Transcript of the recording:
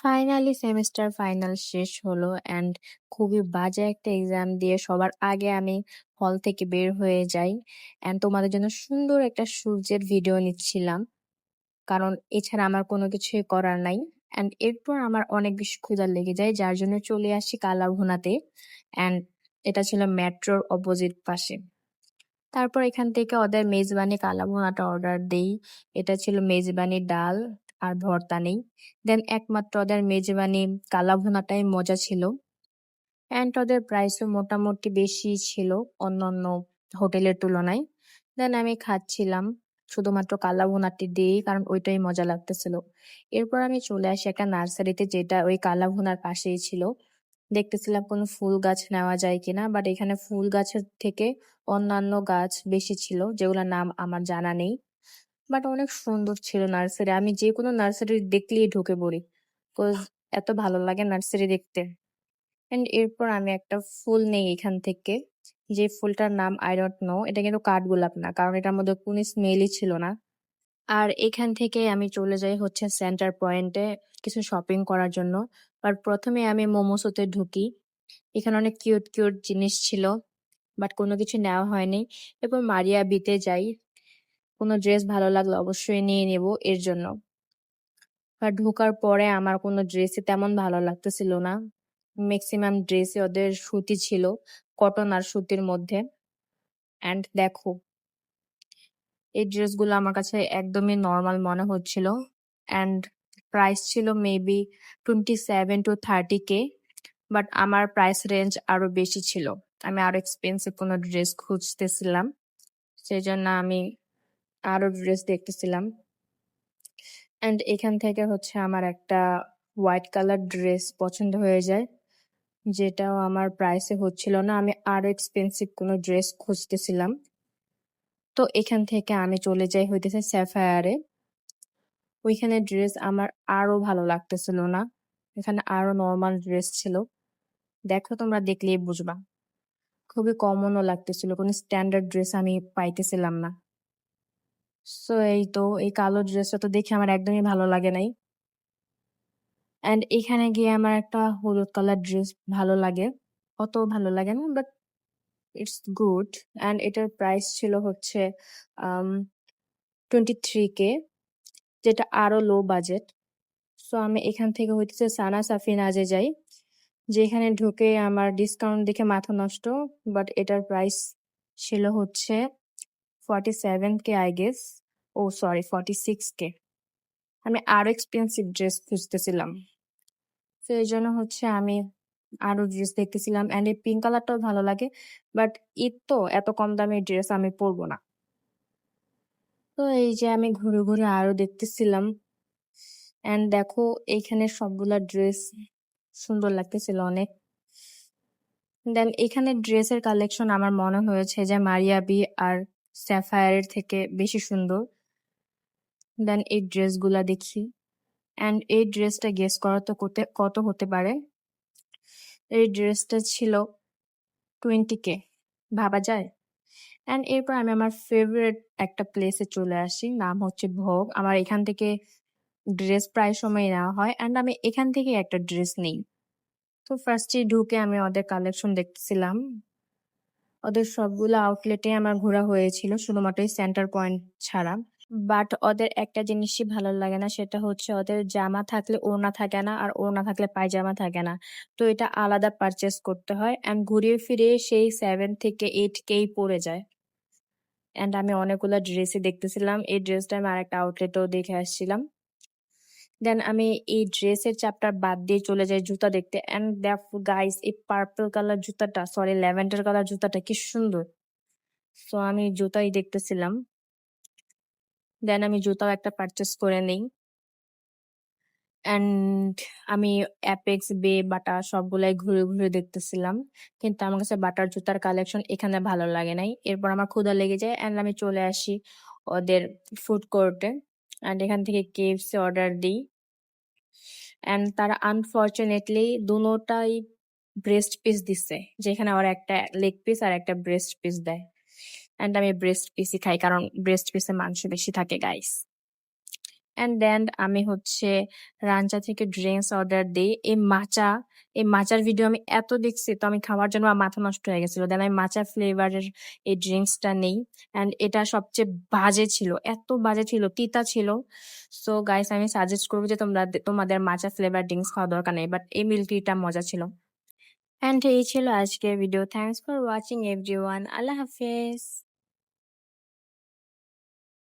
Finally semester final শেষ হলো and খুবই বাজে একটা এক্সাম দিয়ে সবার আগে আমি হল থেকে বের হয়ে যাই অ্যান্ড তোমাদের জন্য সুন্দর একটা সূর্যের ভিডিও নিচ্ছিলাম কারণ এছাড়া আমার কোনো কিছুই করার নাই অ্যান্ড এরপর আমার অনেক বেশি ক্ষুধা লেগে যায় যার জন্য চলে আসি কালাভুনাতে অ্যান্ড এটা ছিল মেট্রোর অপোজিট পাশে। তারপর এখান থেকে ওদের মেজবানি কালাভুনাটা অর্ডার দেই। এটা ছিল মেজবানি ডাল আর ভর্তা নেই। দেন একমাত্র ওদের মেজবানি কালাভুনাটাই মজা ছিল অ্যান্ড ওদের প্রাইসও মোটামুটি বেশি ছিল অন্যান্য হোটেলের তুলনায়। দেন আমি খাচ্ছিলাম শুধুমাত্র কালাভুনাটি দিয়েই কারণ ওইটাই মজা লাগতেছিল। এরপর আমি চলে আসি একটা নার্সারিতে যেটা ওই কালাভুনার পাশেই ছিল। দেখতেছিলাম কোনো ফুল গাছ নেওয়া যায় কিনা বাট এখানে ফুল গাছের থেকে অন্যান্য গাছ বেশি ছিল যেগুলোর নাম আমার জানা নেই। বাট অনেক সুন্দর ছিল নার্সারি, আমি যে কোনো নার্সারি দেখলেই ঢুকে পড়ি বিকজ এত ভালো লাগে নার্সারি দেখতে। এন্ড এরপর আমি একটা ফুল নেই এখান থেকে, যে ফুলটার নাম আই ডোন্ট নো, এটা কিন্তু কাঠগোলাপ না কারণ এটার মধ্যে কোনো স্মেলই ছিল না। আর এখান থেকে আমি চলে যাই হচ্ছে সেন্টার পয়েন্টে কিছু শপিং করার জন্য। বাট প্রথমে আমি মোমোসোতে ঢুকি, এখানে অনেক কিউট কিউট জিনিস ছিল বাট কোনো কিছু নেওয়া হয়নি। এরপর মারিয়া বিতে যাই, কোনো ড্রেস ভালো লাগলে অবশ্যই নিয়ে নেব এর জন্য। বাট ঢোকার পরে আমার কোনো ড্রেসই তেমন ভালো লাগতেছিল না, ম্যাক্সিমাম ড্রেসই ওদের সুতি ছিল, কটন আর সুতির মধ্যে। অ্যান্ড দেখো এই ড্রেসগুলো আমার কাছে একদমই নর্মাল মনে হচ্ছিল অ্যান্ড প্রাইস ছিল মেবি 27 to 30K, বাট আমার প্রাইস রেঞ্জ আরো বেশি ছিল, আমি আরো এক্সপেন্সিভ কোনো ড্রেস খুঁজতেছিলাম, সেই জন্য আমি আরো ড্রেস দেখতেছিলাম। অ্যান্ড এখান থেকে হচ্ছে আমার একটা হোয়াইট কালার ড্রেস পছন্দ হয়ে যায়, যেটাও আমার প্রাইসে হচ্ছিল না, আমি আরো এক্সপেন্সিভ কোনো ড্রেস খুঁজতেছিলাম। তো এখান থেকে আমি চলে যাই হইতেছে স্যাফায়ারে, ওইখানে ড্রেস আমার আরো ভালো লাগতেছিল না, এখানে আরো নর্মাল ড্রেস ছিল, দেখো তোমরা দেখলেই বুঝবা, খুবই কমনও লাগতেছিল, কোনো স্ট্যান্ডার্ড ড্রেস আমি পাইতেছিলাম না। সো এই তো এই কালো ড্রেসটা তো দেখে আমার একদমই ভালো লাগে নাই। অ্যান্ড এখানে গিয়ে আমার একটা হলুদ কালার ড্রেস ভালো লাগে, অত ভালো লাগে না বাট ইটস গুড। অ্যান্ড এটার প্রাইস ছিল হচ্ছে 23K, যেটা আরো লো বাজেট। সো আমি এখান থেকে হইতেছে সানা সাফিনাজে যাই, যেখানে ঢুকে আমার ডিসকাউন্ট দেখে মাথা নষ্ট, বাট এটার প্রাইস ছিল হচ্ছে 47K I guess, O sorry 46K। আমি আরো এক্সপেন্সিভ ড্রেস খুঁজতেছিলাম, তো এই জন্য হচ্ছে আমি আরো ড্রেস দেখতেছিলাম অ্যান্ড এই পিঙ্ক কালারটাও ভালো লাগে, বাট ঈদ তো এত কম দামের ড্রেস আমি পরবো না। তো এই যে আমি ঘুরে ঘুরে আরো দেখতেছিলাম অ্যান্ড দেখো এইখানে সবগুলা ড্রেস সুন্দর লাগতেছিল অনেক। দেন এখানে ড্রেসের কালেকশন আমার মনে হয়েছে যে মারিয়া বি আর স্যাফায়ারের থেকে বেশি সুন্দর। দেন এই ড্রেসগুলা দেখি অ্যান্ড এই ড্রেসটা গেস করা তো কত হতে পারে, এই ড্রেসটা ছিল 20K, ভাবা যায়। অ্যান্ড এরপর আমি আমার ফেভারিট একটা প্লেসে চলে আসি, নাম হচ্ছে ভোগ। আমার এখান থেকে ড্রেস প্রায় সময় নেওয়া হয় অ্যান্ড আমি এখান থেকে একটা ড্রেস নেই। তো ফার্স্টে ঢুকে আমি ওদের কালেকশন দেখতেছিলাম, ওদের সবগুলো আউটলেটে আমার ঘোরা হয়েছিল শুধুমাত্র সেন্টার পয়েন্ট ছাড়া। বাট ওদের একটা জিনিসই ভালো লাগে না, সেটা হচ্ছে ওদের জামা থাকলে ওড়না থাকে না আর ওড়না থাকলে পায়জামা থাকে না, তো এটা আলাদা পারচেস করতে হয় অ্যান্ড ঘুরিয়ে ফিরিয়ে সেই 7 থেকে 8K পড়ে যায়। অ্যান্ড আমি অনেকগুলো ড্রেসই দেখতেছিলাম, এই ড্রেসটা আমি আরেকটা আউটলেটেও দেখে আসছিলাম। দেন আমি এই ড্রেসের চ্যাপ্টার বাদ দিয়ে চলে যাই জুতা দেখতে অ্যান্ড দেখো গাইস এই পার্পল কালার জুতাটা, সরি ল্যাভেন্ডার কালার জুতাটা কি সুন্দর। সো আমি জুতাই দেখতেছিলাম, দেন আমি জুতাও একটা পারচেস করে নেই অ্যান্ড আমি অ্যাপেক্স বে বাটা সবগুলাই ঘুরে ঘুরে দেখতেছিলাম, কিন্তু আমার কাছে বাটার জুতার কালেকশন এখানে ভালো লাগে নাই। এরপর আমার ক্ষুধা লেগে যায় অ্যান্ড আমি চলে আসি ওদের ফুড কোর্টে অ্যান্ড এখান থেকে KFC অর্ডার দিই অ্যান্ড তারা আনফরচুনেটলি দুটোটাই ব্রেস্ট পিস দিচ্ছে, যেখানে ওরা একটা লেগ পিস আর একটা ব্রেস্ট পিস দেয় অ্যান্ড আমি ব্রেস্ট পিসই খাই কারণ ব্রেস্ট পিসে মাংস বেশি থাকে গাইস। অ্যান্ড দেন আমি হচ্ছে রাঞ্চা থেকে ড্রিঙ্কস অর্ডার দিই। এই মাচার ভিডিও আমি এত দেখছি, তো আমি খাওয়ার জন্য আমার মাথা নষ্ট হয়ে গেছিল। দেন আমি মাচা ফ্লেভারের এই ড্রিঙ্কসটা নেই, অ্যান্ড এটা সবচেয়ে বাজে ছিল, এত বাজে ছিল, তিতা ছিল। সো গাইস, আমি সাজেস্ট করবো যে তোমাদের মাচা ফ্লেভার ড্রিঙ্কস খাওয়া দরকার নেই, বাট এই মিল্ক টিটা মজা ছিল। অ্যান্ড এই ছিল আজকের video. Thanks for watching everyone. আল্লাহ হাফেজ।